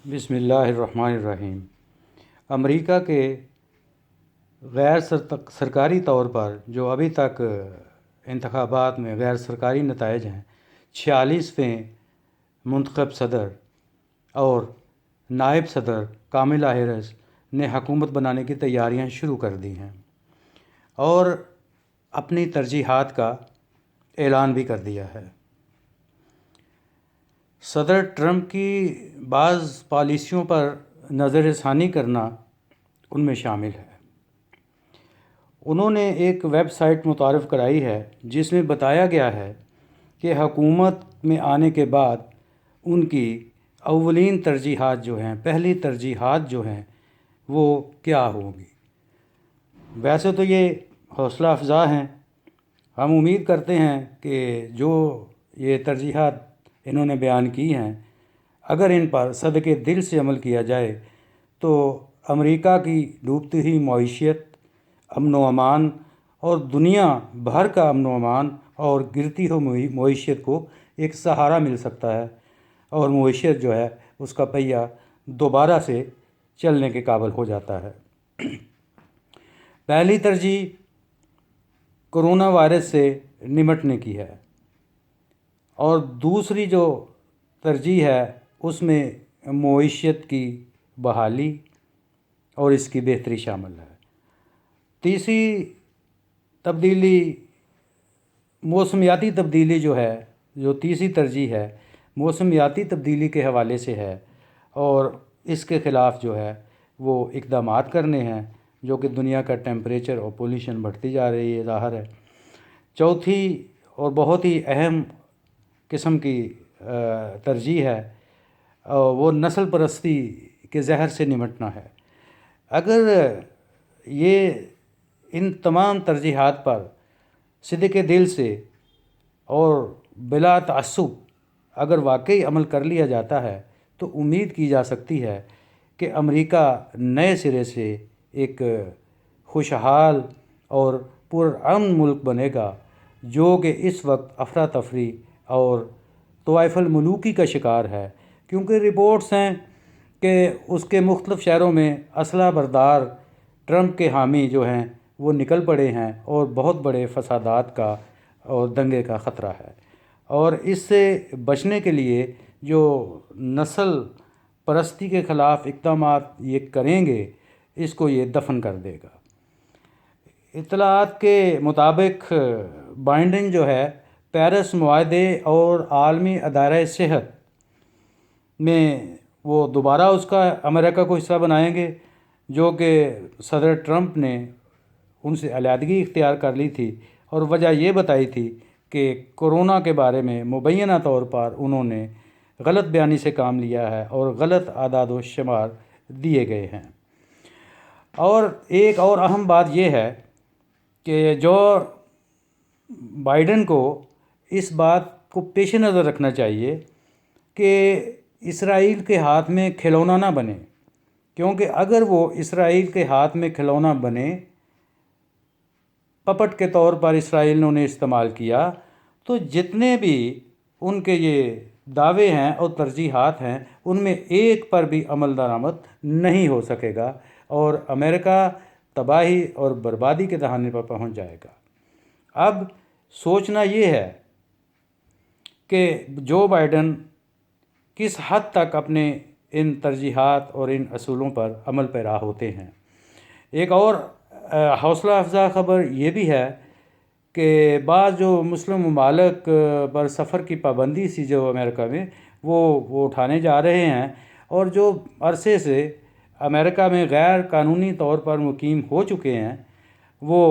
بسم اللہ الرحمن الرحیم۔ امریکہ کے غیر سرکاری طور پر جو ابھی تک انتخابات میں غیر سرکاری نتائج ہیں، 46ویں منتخب صدر اور نائب صدر کاملا ہیرس نے حکومت بنانے کی تیاریاں شروع کر دی ہیں اور اپنی ترجیحات کا اعلان بھی کر دیا ہے۔ صدر ٹرمپ کی بعض پالیسیوں پر نظر ثانی کرنا ان میں شامل ہے۔ انہوں نے ایک ویب سائٹ متعارف کرائی ہے جس میں بتایا گیا ہے کہ حکومت میں آنے کے بعد ان کی اولین ترجیحات جو ہیں، پہلی ترجیحات جو ہیں وہ کیا ہوں گی۔ ویسے تو یہ حوصلہ افزا ہیں۔ ہم امید کرتے ہیں کہ جو یہ ترجیحات انہوں نے بیان کی ہیں، اگر ان پر صدقے دل سے عمل کیا جائے تو امریکہ کی ڈوبتی ہوئی معیشت، امن و امان اور دنیا بھر کا امن و امان اور گرتی ہوئی معیشت کو ایک سہارا مل سکتا ہے اور معیشت جو ہے اس کا پہیہ دوبارہ سے چلنے کے قابل ہو جاتا ہے۔ پہلی ترجیح کرونا وائرس سے نمٹنے کی ہے اور دوسری جو ترجیح ہے اس میں معیشت کی بحالی اور اس کی بہتری شامل ہے۔ تیسری تبدیلی موسمیاتی تبدیلی جو تیسری ترجیح ہے موسمیاتی تبدیلی کے حوالے سے ہے اور اس کے خلاف جو ہے وہ اقدامات کرنے ہیں، جو کہ دنیا کا ٹیمپریچر اور پولیوشن بڑھتی جا رہی ہے، ظاہر ہے۔ چوتھی اور بہت ہی اہم قسم کی ترجیح ہے وہ نسل پرستی کے زہر سے نمٹنا ہے۔ اگر یہ ان تمام ترجیحات پر صدق دل سے اور بلا تعصب اگر واقعی عمل کر لیا جاتا ہے تو امید کی جا سکتی ہے کہ امریکہ نئے سرے سے ایک خوشحال اور پرامن ملک بنے گا، جو کہ اس وقت افراتفری اور طوائف الملوکی کا شکار ہے، کیونکہ رپورٹس ہیں کہ اس کے مختلف شہروں میں اسلحہ بردار ٹرمپ کے حامی جو ہیں وہ نکل پڑے ہیں اور بہت بڑے فسادات کا اور دنگے کا خطرہ ہے، اور اس سے بچنے کے لیے جو نسل پرستی کے خلاف اقدامات یہ کریں گے اس کو یہ دفن کر دے گا۔ اطلاعات کے مطابق بائیڈن جو ہے پیرس معاہدے اور عالمی ادارہ صحت میں وہ دوبارہ اس کا امریکہ کو حصہ بنائیں گے، جو کہ صدر ٹرمپ نے ان سے علیحدگی اختیار کر لی تھی اور وجہ یہ بتائی تھی کہ کورونا کے بارے میں مبینہ طور پر انہوں نے غلط بیانی سے کام لیا ہے اور غلط اعداد و شمار دیے گئے ہیں۔ اور ایک اور اہم بات یہ ہے کہ جو بائیڈن کو اس بات کو پیش نظر رکھنا چاہیے کہ اسرائیل کے ہاتھ میں کھلونا نہ بنے، کیونکہ اگر وہ اسرائیل کے ہاتھ میں کھلونا بنے، پپٹ کے طور پر اسرائیل نے انہیں استعمال کیا، تو جتنے بھی ان کے یہ دعوے ہیں اور ترجیحات ہیں ان میں ایک پر بھی عمل درآمد نہیں ہو سکے گا اور امریکہ تباہی اور بربادی کے دہانے پر پہنچ جائے گا۔ اب سوچنا یہ ہے کہ جو بائیڈن کس حد تک اپنے ان ترجیحات اور ان اصولوں پر عمل پیرا ہوتے ہیں۔ ایک اور حوصلہ افزا خبر یہ بھی ہے کہ بعض جو مسلم ممالک پر سفر کی پابندی سی جو امریکہ میں وہ اٹھانے جا رہے ہیں، اور جو عرصے سے امریکہ میں غیر قانونی طور پر مقیم ہو چکے ہیں وہ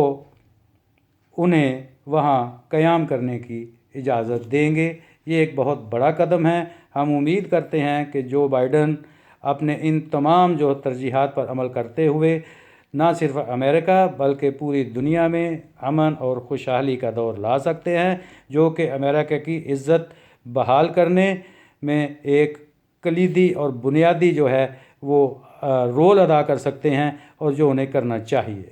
انہیں وہاں قیام کرنے کی اجازت دیں گے۔ یہ ایک بہت بڑا قدم ہے۔ ہم امید کرتے ہیں کہ جو بائیڈن اپنے ان تمام جو ترجیحات پر عمل کرتے ہوئے نہ صرف امریکہ بلکہ پوری دنیا میں امن اور خوشحالی کا دور لا سکتے ہیں، جو کہ امریکہ کی عزت بحال کرنے میں ایک کلیدی اور بنیادی جو ہے وہ رول ادا کر سکتے ہیں اور جو انہیں کرنا چاہیے۔